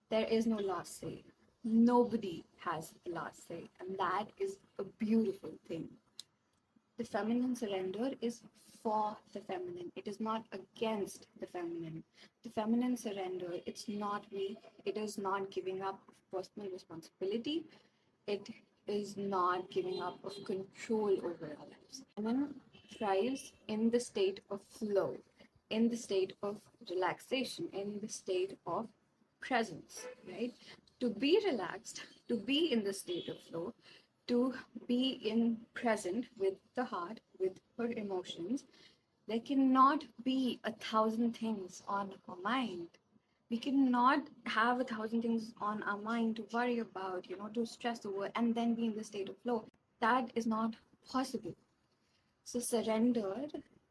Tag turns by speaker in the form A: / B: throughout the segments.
A: There is no last say. Nobody has the last say, and that is a beautiful thing. The feminine surrender is for the feminine. It is not against the feminine. The feminine surrender, it's not weak. It is not giving up of personal responsibility. It is not giving up of control over our lives. Women thrives in the state of flow, in the state of relaxation, in the state of presence, right? To be relaxed, to be in the state of flow, to be in present with the heart, with her emotions. There cannot be a thousand things on her mind. We cannot have a thousand things on our mind to worry about, to stress over and then be in the state of flow. That is not possible. So surrender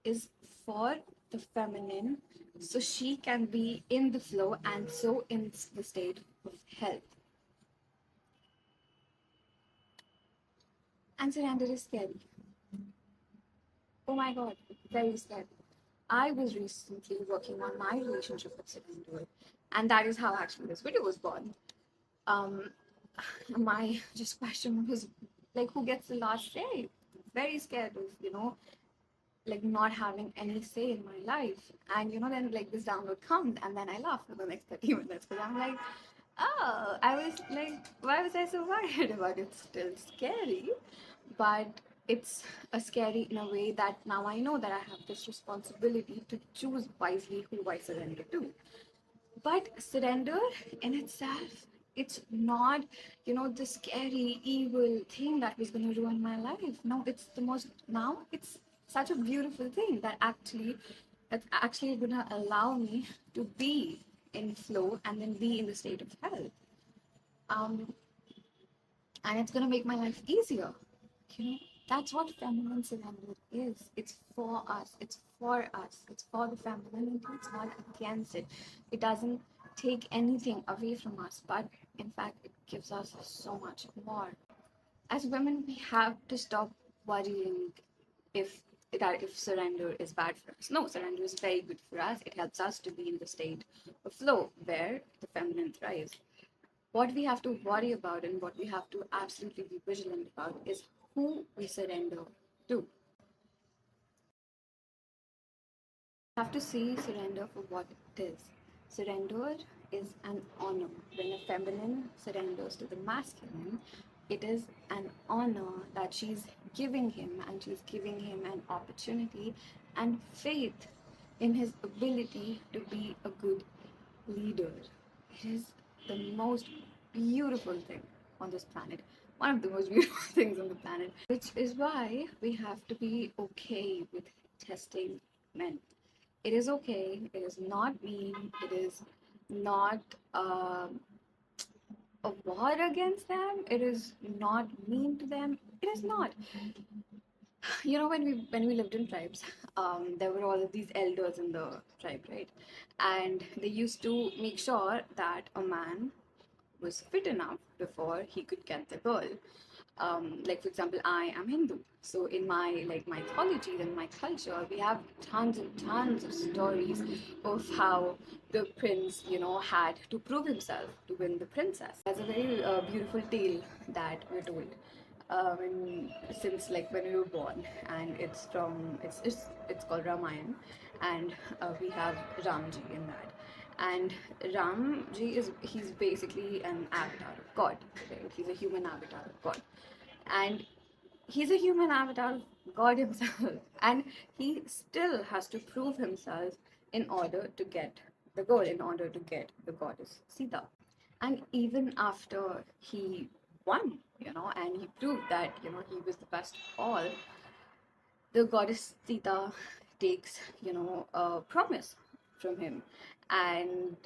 A: is for the feminine, so she can be in the flow and so in the state of health. And surrender is scary. Oh my god, very scary. I was recently working on my relationship with surrender, and that is how actually this video was born. Um, my just question was like, who gets the last say? Very scared of, like not having any say in my life. And then like this download comes, and then I laugh for the next 30 minutes because I'm like, oh, I was like, why was I so worried about it? It's still scary, but it's a scary in a way that now I know that I have this responsibility to choose wisely who I surrender to. But surrender in itself, it's not, the scary, evil thing that was going to ruin my life. No, it's the most, now it's such a beautiful thing that that's actually going to allow me to be in flow and then be in the state of health. Um, and it's going to make my life easier. You know, that's what feminine surrender is. It's for us, it's for us, it's for the femininity, it's not against it. It doesn't take anything away from us, but in fact, it gives us so much more. As women, we have to stop worrying if if surrender is bad for us. No, surrender is very good for us. It helps us to be in the state of flow where the feminine thrives. What we have to worry about and what we have to absolutely be vigilant about is who we surrender to. We have to see surrender for what it is. Surrender is an honor. When a feminine surrenders to the masculine, it is an honor that she's giving him, and she's giving him an opportunity and faith in his ability to be a good leader. It is the most beautiful thing on this planet. One of the most beautiful things on the planet, which is why we have to be okay with testing men. It is okay. It is not mean. It is not a war against them. It is not mean to them. It is not. When we lived in tribes, there were all of these elders in the tribe, right? And they used to make sure that a man was fit enough before he could get the girl. Like for example, I am Hindu, so in my like mythology and my culture, we have tons and tons of stories of how the prince, had to prove himself to win the princess. There's a very beautiful tale that we're told since like when we were born, and it's called Ramayan, and we have Ramji in that. And Ramji he's basically an avatar of God, right? He's a human avatar of God, and he's a human avatar of God himself, and he still has to prove himself in order to get the goal, in order to get the goddess Sita. And even after he won, and he proved that, he was the best of all, the goddess Sita takes, a promise from him, and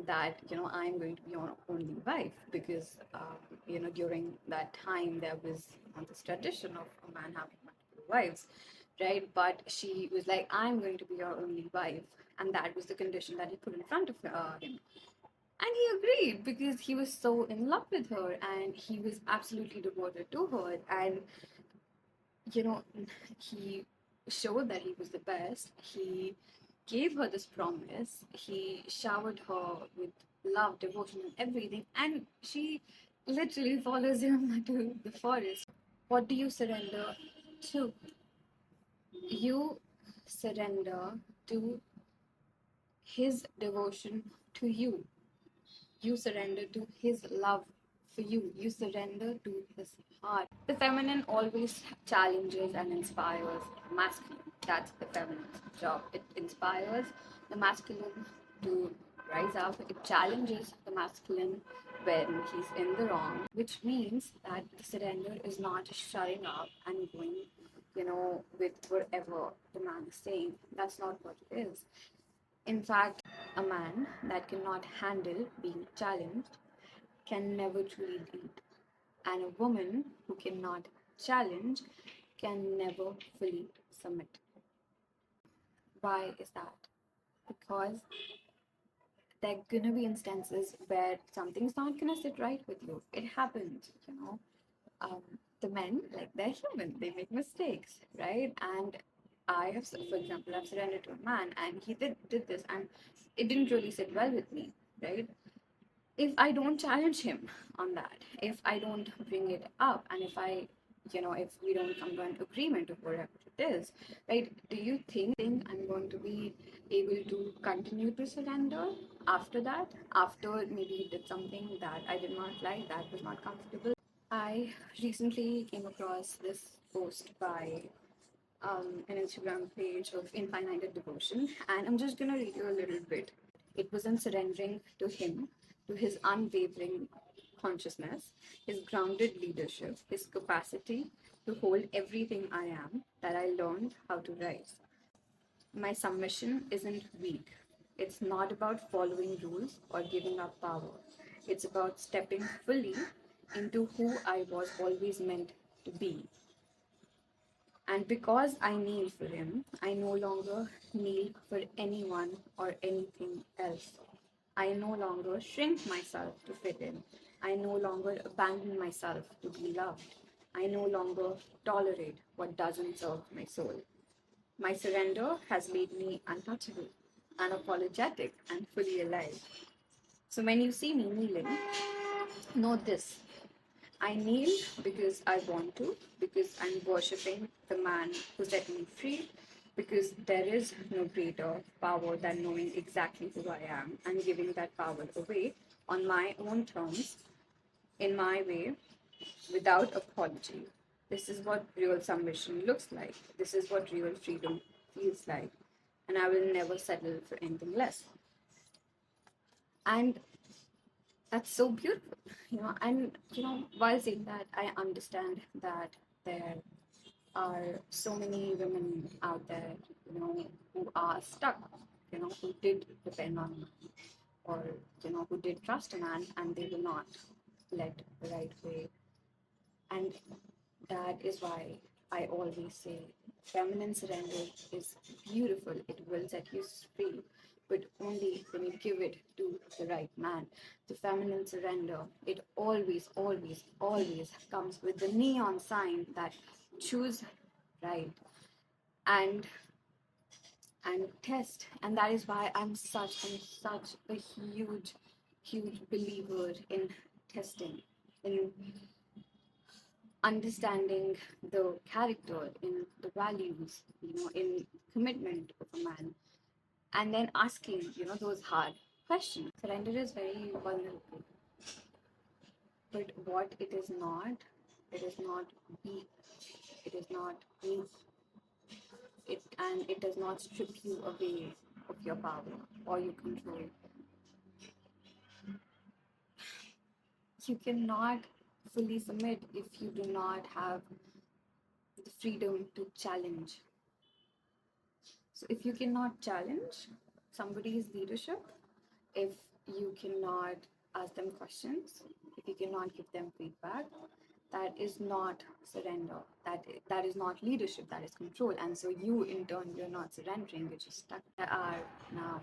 A: that, I'm going to be your only wife, because, during that time there was this tradition of a man having multiple wives, right? But she was like, I'm going to be your only wife, and that was the condition that he put in front of him. And he agreed because he was so in love with her and he was absolutely devoted to her. And, you know, he showed that he was the best. He gave her this promise. He showered her with love, devotion, and everything. And she literally follows him to the forest. What do you surrender to? You surrender to his devotion to you. You surrender to his love for you. You surrender to his heart. The feminine always challenges and inspires the masculine. That's the feminine's job. It inspires the masculine to rise up. It challenges the masculine when he's in the wrong, which means that the surrender is not shutting up and going, with whatever the man is saying. That's not what it is. In fact, a man that cannot handle being challenged can never truly lead, and a woman who cannot challenge can never fully submit. Why is that? Because there are gonna be instances where something's not gonna sit right with you. It happens. um, the men, like they're human, they make mistakes, right? And I have, for example, I've surrendered to a man and he did this and it didn't really sit well with me, right? If I don't challenge him on that, if I don't bring it up, and if we don't come to an agreement of whatever it is, right? Do you think I'm going to be able to continue to surrender after that? After maybe he did something that I did not like, that was not comfortable. I recently came across this post by an Instagram page of Infinite Devotion, and I'm just gonna read you a little bit. It was in surrendering to him, to his unwavering consciousness, his grounded leadership, his capacity to hold everything I am, that I learned how to rise. My submission isn't weak. It's not about following rules or giving up power. It's about stepping fully into who I was always meant to be. And because I kneel for him, I no longer kneel for anyone or anything else. I no longer shrink myself to fit in. I no longer abandon myself to be loved. I no longer tolerate what doesn't serve my soul. My surrender has made me untouchable, unapologetic, and fully alive. So when you see me kneeling, know this: I kneel because I want to, because I'm worshipping the man who set me free, because there is no greater power than knowing exactly who I am and giving that power away on my own terms, in my way, without apology. This is what real submission looks like. This is what real freedom feels like. And I will never settle for anything less. And that's so beautiful. And while saying that, I understand that there are so many women out there, who are stuck, who did depend on man, or who did trust a man and they were not led the right way. And that is why I always say feminine surrender is beautiful. It will set you free, but only when you give it to the right man. The feminine surrender, it always, always, always comes with the neon sign that choose right and test. And that is why I'm such a huge believer in testing, in understanding the character, in the values, in commitment of a man, and then asking, those hard questions. Surrender is very vulnerable, but what it is not weak, it is not weak, and it does not strip you away of your power or your control. You cannot fully submit if you do not have the freedom to challenge. So if you cannot challenge somebody's leadership, if you cannot ask them questions, if you cannot give them feedback, that is not surrender. That is not leadership. That is control. And so you, in turn, you're not surrendering. You're just stuck. There are now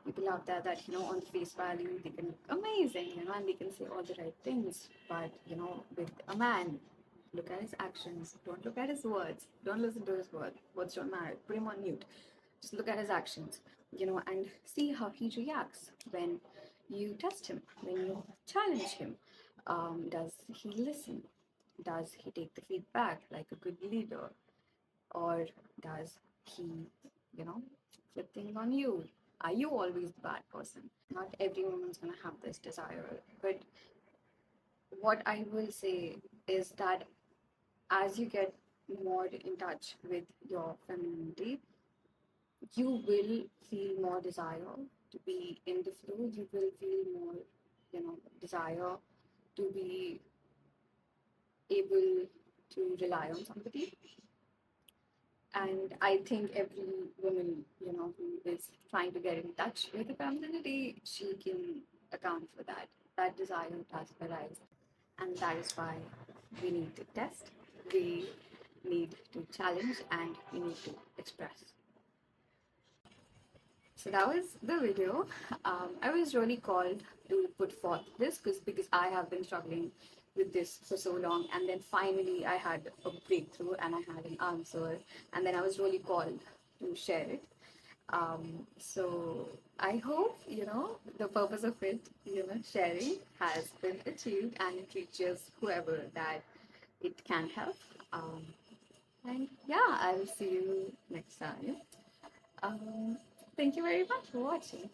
A: people out there that, on the face value, they can look amazing, and they can say all the right things. But, with a man, look at his actions. Don't look at his words. Don't listen to his words. Words don't matter. Put him on mute. Just look at his actions, and see how he reacts when you test him, when you challenge him. Does he listen? Does he take the feedback like a good leader? Or does he, you know, flip things on you? Are you always the bad person? Not every woman's gonna have this desire, but what I will say is that as you get more in touch with your femininity, you will feel more desire to be in the flow. You will feel more, desire to be able to rely on somebody. And I think every woman, who is trying to get in touch with the femininity, she can account for that. That desire does arise. And that is why we need to test, we need to challenge, and we need to express. So that was the video. I was really called to put forth this because I have been struggling with this for so long, and then finally I had a breakthrough and I had an answer, and then I was really called to share it. So I hope the purpose of it, sharing, has been achieved and it reaches whoever that it can help. Um, and yeah, I'll see you next time. Um, Thank you very much for watching.